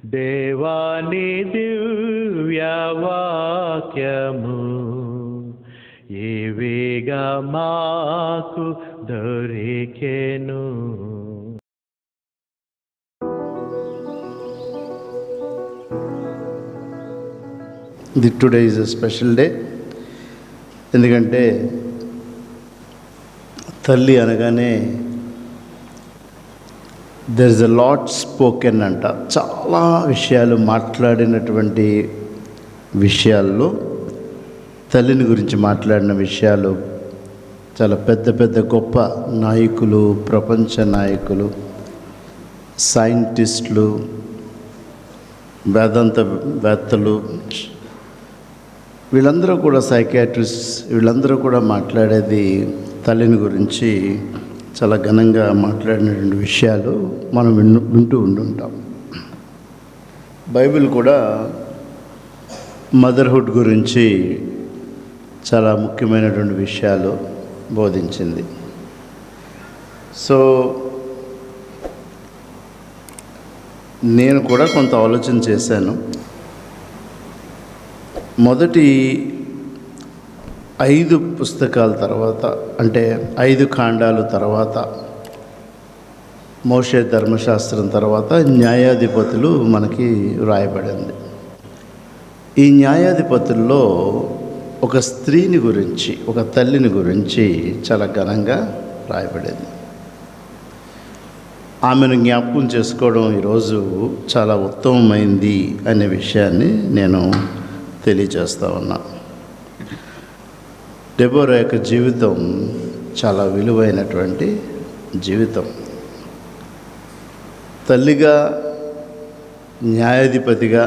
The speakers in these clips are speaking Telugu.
దేవాని దివ్యవాక్యము ఏవేగా మాకు దొరికెను. Today is a special day. ఎందుకంటే తల్లి అనగానే there is a lot spoken అంట. చాలా విషయాలు మాట్లాడినటువంటి విషయాల్లో తల్లిని గురించి మాట్లాడిన విషయాలు చాలా పెద్ద పెద్ద గొప్ప నాయకులు, ప్రపంచ నాయకులు, సైంటిస్టులు, వేత్తలు, వీళ్ళందరూ కూడా సైకియాట్రిస్ట్, వీళ్ళందరూ కూడా మాట్లాడేది తల్లిని గురించి చాలా ఘనంగా మాట్లాడినటువంటి విషయాలు మనం వింటూ ఉంటుంటాం. బైబిల్ కూడా మదర్హుడ్ గురించి చాలా ముఖ్యమైనటువంటి విషయాలు బోధించింది. సో నేను కూడా కొంత ఆలోచన చేశాను. మొదటి 5 పుస్తకాల తర్వాత, అంటే 5 ఖండాలు తర్వాత, మోషే ధర్మశాస్త్రం తర్వాత న్యాయాధిపతులు మనకి వ్రాయబడింది. ఈ న్యాయాధిపతుల్లో ఒక స్త్రీని గురించి, ఒక తల్లిని గురించి చాలా ఘనంగా రాయబడింది. ఆమెను జ్ఞాపకం చేసుకోవడం ఈరోజు చాలా ఉత్తమమైంది అనే విషయాన్ని నేను తెలియజేస్తా ఉన్నా. డెబోరా యొక్క జీవితం చాలా విలువైనటువంటి జీవితం. తల్లిగా, న్యాయాధిపతిగా,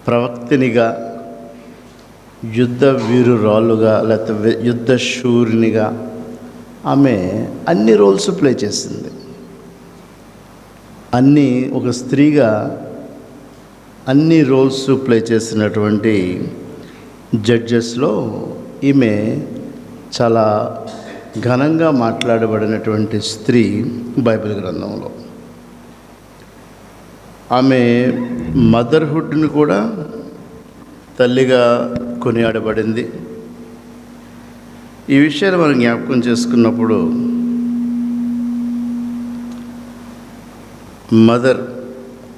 ప్రవక్తినిగా, యుద్ధ వీరురాలుగా, లేకపోతే యుద్ధ శూరునిగా ఆమె అన్ని రోల్స్ ప్లే చేసింది. ఒక స్త్రీగా అన్ని రోల్స్ ప్లే చేసినటువంటి జడ్జెస్లో ఈమె చాలా ఘనంగా మాట్లాడబడినటువంటి స్త్రీ బైబిల్ గ్రంథంలో. ఆమె మదర్హుడ్ని కూడా తల్లిగా కొనియాడబడింది. ఈ విషయాలు మనం జ్ఞాపకం చేసుకున్నప్పుడు మదర్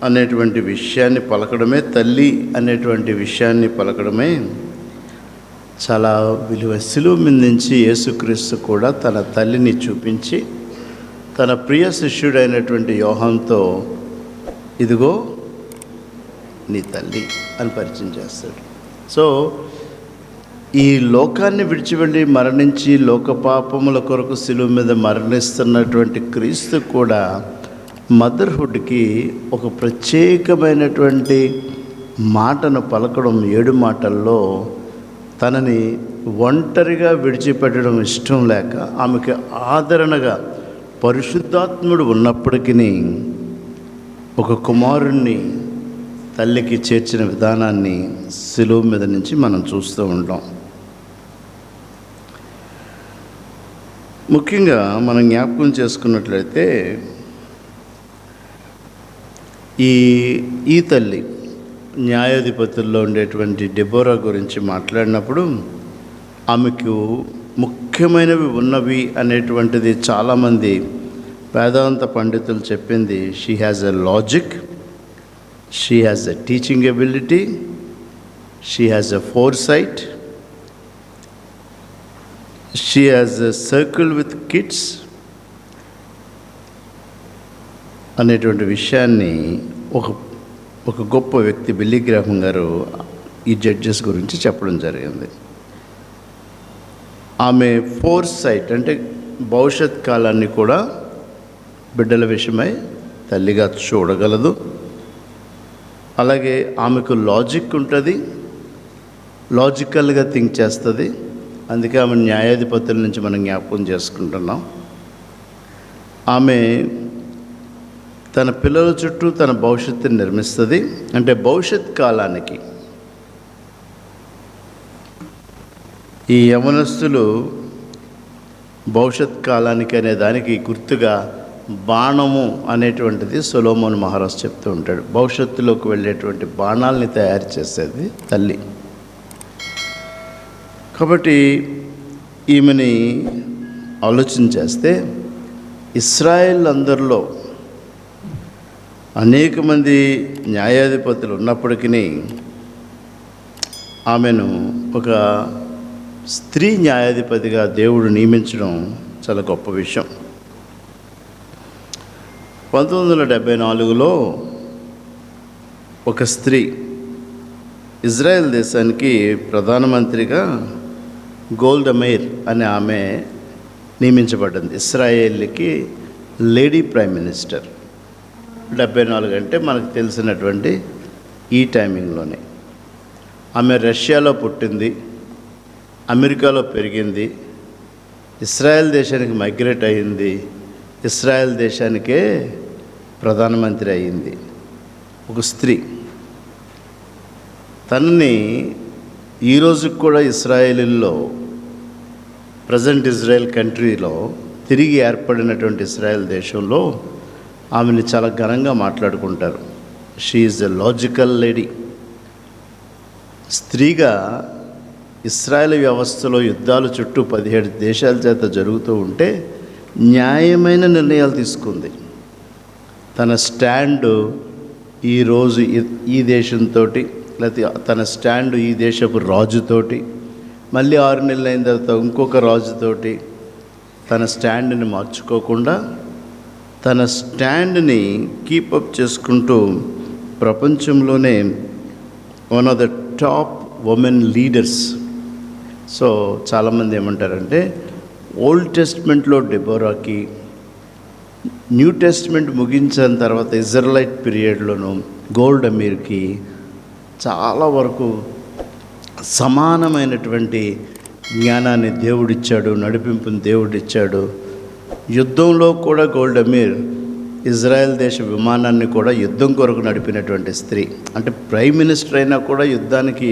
అనేటువంటి విషయాన్ని పలకడమే, తల్లి అనేటువంటి విషయాన్ని పలకడమే చాలా విలువ. శిలువ మీద నుంచి యేసుక్రీస్తు కూడా తన తల్లిని చూపించి తన ప్రియ శిష్యుడైనటువంటి యోహానుతో ఇదిగో నీ తల్లి అని పరిచయం చేస్తాడు. సో ఈ లోకాన్ని విడిచి వెళ్ళి మరణించి లోక పాపముల కొరకు శిలువ మీద మరణిస్తున్నటువంటి క్రీస్తు కూడా మదర్హుడ్కి ఒక ప్రత్యేకమైనటువంటి మాటను పలకడం, 7 మాటల్లో తనని ఒంటరిగా విడిచిపెట్టడం ఇష్టం లేక, ఆమెకి ఆదరణగా పరిశుద్ధాత్ముడు ఉన్నప్పటికీ ఒక కుమారుణ్ణి తల్లికి చేర్చిన విధానాన్ని శిలువ మీద నుంచి మనం చూస్తూ ఉంటాం. ముఖ్యంగా మనం జ్ఞాపకం చేసుకున్నట్లయితే ఈ తల్లి న్యాయాధిపతుల్లో ఉండేటువంటి డెబోరా గురించి మాట్లాడినప్పుడు ఆమెకు ముఖ్యమైనవి ఉన్నవి అనేటువంటిది చాలామంది వేదాంత పండితులు చెప్పింది. She has a logic, she has a teaching ability, she has a foresight, she has a circle with kids అనేటువంటి విషయాన్ని ఒక గొప్ప వ్యక్తి బిల్లీ గ్రాహం గారు ఈ జడ్జెస్ గురించి చెప్పడం జరిగింది. ఆమె ఫోర్సైట్ అంటే భవిష్యత్ కాలాన్ని కూడా బిడ్డల విషయమై తల్లిగా చూడగలదు. అలాగే ఆమెకు లాజిక్ ఉంటుంది, లాజికల్గా థింక్ చేస్తుంది. అందుకే ఆమె న్యాయాధిపతుల నుంచి మనం జ్ఞాపకం చేసుకుంటున్నాం. ఆమె తన పిల్లల చుట్టూ తన భవిష్యత్తుని నిర్మిస్తుంది. అంటే భవిష్యత్ కాలానికి ఈ యవనస్తులు భవిష్యత్ కాలానికి అనే దానికి గుర్తుగా బాణము అనేటువంటిది సొలొమోను మహారాజు చెప్తూ ఉంటాడు. భవిష్యత్తులోకి వెళ్ళేటువంటి బాణాలని తయారు చేసేది తల్లి. కాబట్టి ఈమెని ఆలోచన చేస్తే ఇశ్రాయేల్ అందరిలో అనేక మంది న్యాయాధిపతులు ఉన్నప్పటికీ ఆమెను ఒక స్త్రీ న్యాయాధిపతిగా దేవుడు నియమించడం చాలా గొప్ప విషయం. 1974లో ఒక స్త్రీ ఇజ్రాయెల్ దేశానికి ప్రధానమంత్రిగా గోల్డా మెయిర్ అనే ఆమె నియమించబడింది. ఇస్రాయేల్కి లేడీ ప్రైమ్ మినిస్టర్. 74 అంటే మనకు తెలిసినటువంటి ఈ టైమింగ్లోనే. ఆమె రష్యాలో పుట్టింది, అమెరికాలో పెరిగింది, ఇస్రాయెల్ దేశానికి మైగ్రేట్ అయ్యింది, ఇస్రాయెల్ దేశానికే ప్రధానమంత్రి అయ్యింది. ఒక స్త్రీ. తనని ఈరోజుకి కూడా ఇస్రాయేలీల్లో, ప్రజెంట్ ఇజ్రాయెల్ కంట్రీలో తిరిగి ఏర్పడినటువంటి ఇస్రాయెల్ దేశంలో ఆమెను చాలా ఘనంగా మాట్లాడుకుంటారు. She is a logical lady. స్త్రీగా ఇస్రాయేల్ వ్యవస్థలో యుద్ధాలు చుట్టూ 17 దేశాల చేత జరుగుతూ ఉంటే న్యాయమైన నిర్ణయాలు తీసుకుంది. తన స్టాండు ఈరోజు ఈ దేశంతో, లేకపోతే తన స్టాండు ఈ దేశపు రాజుతోటి, మళ్ళీ 6 నెలలు అయిన తర్వాత ఇంకొక రాజుతోటి తన స్టాండ్ని మార్చుకోకుండా తన స్టాండ్ని కీపప్ చేసుకుంటూ ప్రపంచంలోనే one of the top women leaders. So చాలామంది ఏమంటారంటే ఓల్డ్ టెస్ట్మెంట్లో డెబోరాకి, న్యూ టెస్ట్మెంట్ ముగించిన తర్వాత ఇజ్రాయెలైట్ పీరియడ్లోను గోల్డా మీర్కి చాలా వరకు సమానమైనటువంటి జ్ఞానాన్ని దేవుడిచ్చాడు, నడిపింపుని దేవుడిచ్చాడు. యుద్ధంలో కూడా గోల్డా మీర్ ఇజ్రాయెల్ దేశ విమానాన్ని కూడా యుద్ధం కొరకు నడిపినటువంటి స్త్రీ. అంటే ప్రైమ్ మినిస్టర్ అయినా కూడా యుద్ధానికి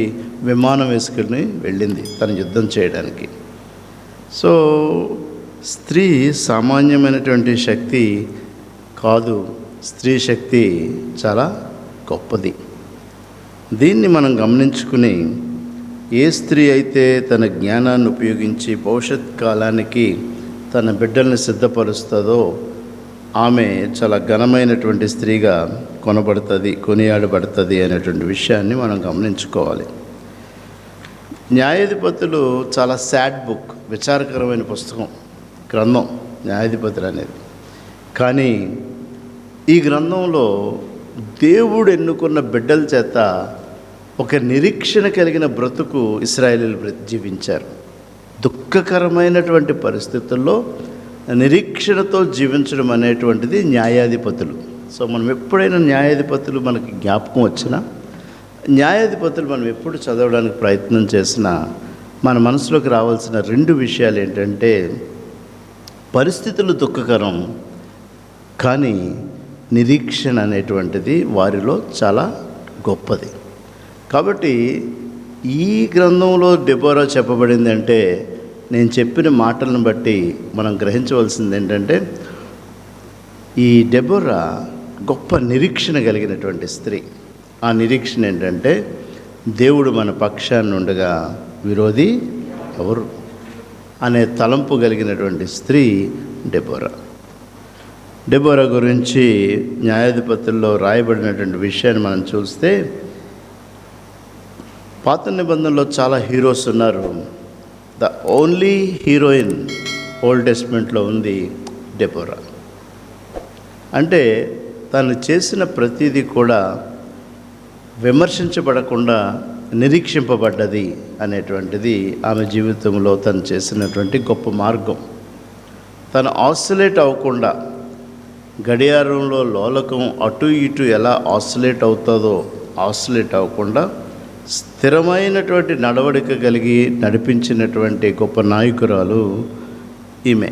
విమానం వేసుకుని వెళ్ళింది తను యుద్ధం చేయడానికి. సో స్త్రీ సామాన్యమైనటువంటి శక్తి కాదు. స్త్రీ శక్తి చాలా గొప్పది. దీన్ని మనం గమనించుకుని ఏ స్త్రీ అయితే తన జ్ఞానాన్ని ఉపయోగించి భవిష్యత్ కాలానికి తన బిడ్డల్ని సిద్ధపరుస్తుందో ఆమె చాలా ఘనమైనటువంటి స్త్రీగా కొనియాడబడుతుంది అనేటువంటి విషయాన్ని మనం గమనించుకోవాలి. న్యాయాధిపతులు చాలా సాడ్ బుక్, విచారకరమైన పుస్తకం, గ్రంథం న్యాయాధిపతులు అనేది. కానీ ఈ గ్రంథంలో దేవుడు ఎన్నుకున్న బిడ్డల చేత ఒక నిరీక్షణ కలిగిన బ్రతుకు ఇశ్రాయేలీయులు జీవించారు. దుఃఖకరమైనటువంటి పరిస్థితుల్లో నిరీక్షణతో జీవించడం అనేటువంటిది న్యాయాధిపతులు. సో మనం ఎప్పుడైనా న్యాయాధిపతులు మనకి జ్ఞాపకం వచ్చినా, న్యాయాధిపతులు మనం ఎప్పుడు చదవడానికి ప్రయత్నం చేసినా మన మనసులోకి రావాల్సిన 2 విషయాలు ఏంటంటే, పరిస్థితులు దుఃఖకరం కానీ నిరీక్షణ అనేటువంటిది వారిలో చాలా గొప్పది. కాబట్టి ఈ గ్రంథంలో డెబోరా చెప్పబడింది అంటే, నేను చెప్పిన మాటలను బట్టి మనం గ్రహించవలసింది ఏంటంటే, ఈ డెబోరా గొప్ప నిరీక్షణ కలిగినటువంటి స్త్రీ. ఆ నిరీక్షణ ఏంటంటే, దేవుడు మన పక్షాన్ని ఉండగా విరోధి ఎవరు అనే తలంపు కలిగినటువంటి స్త్రీ డెబోరా. డెబోరా గురించి న్యాయాధిపతుల్లో రాయబడినటువంటి విషయాన్ని మనం చూస్తే, పాత నిబంధనలో చాలా హీరోస్ ఉన్నారు. ద ఓన్లీ హీరోయిన్ ఓల్డ్ టెస్ట్మెంట్లో ఉంది డెబోరా. అంటే తను చేసిన ప్రతిదీ కూడా విమర్శించబడకుండా నిరీక్షింపబడ్డది అనేటువంటిది ఆమె జీవితంలో తను చేసినటువంటి గొప్ప మార్గం. తను ఆసిలేట్ అవ్వకుండా, గడియారంలో లోలకం అటు ఇటు ఎలా ఆసిలేట్ అవుతుందో ఆసిలేట్ అవ్వకుండా స్థిరమైనటువంటి నడవడిక కలిగి నడిపించినటువంటి గొప్ప నాయకురాలు ఈమె.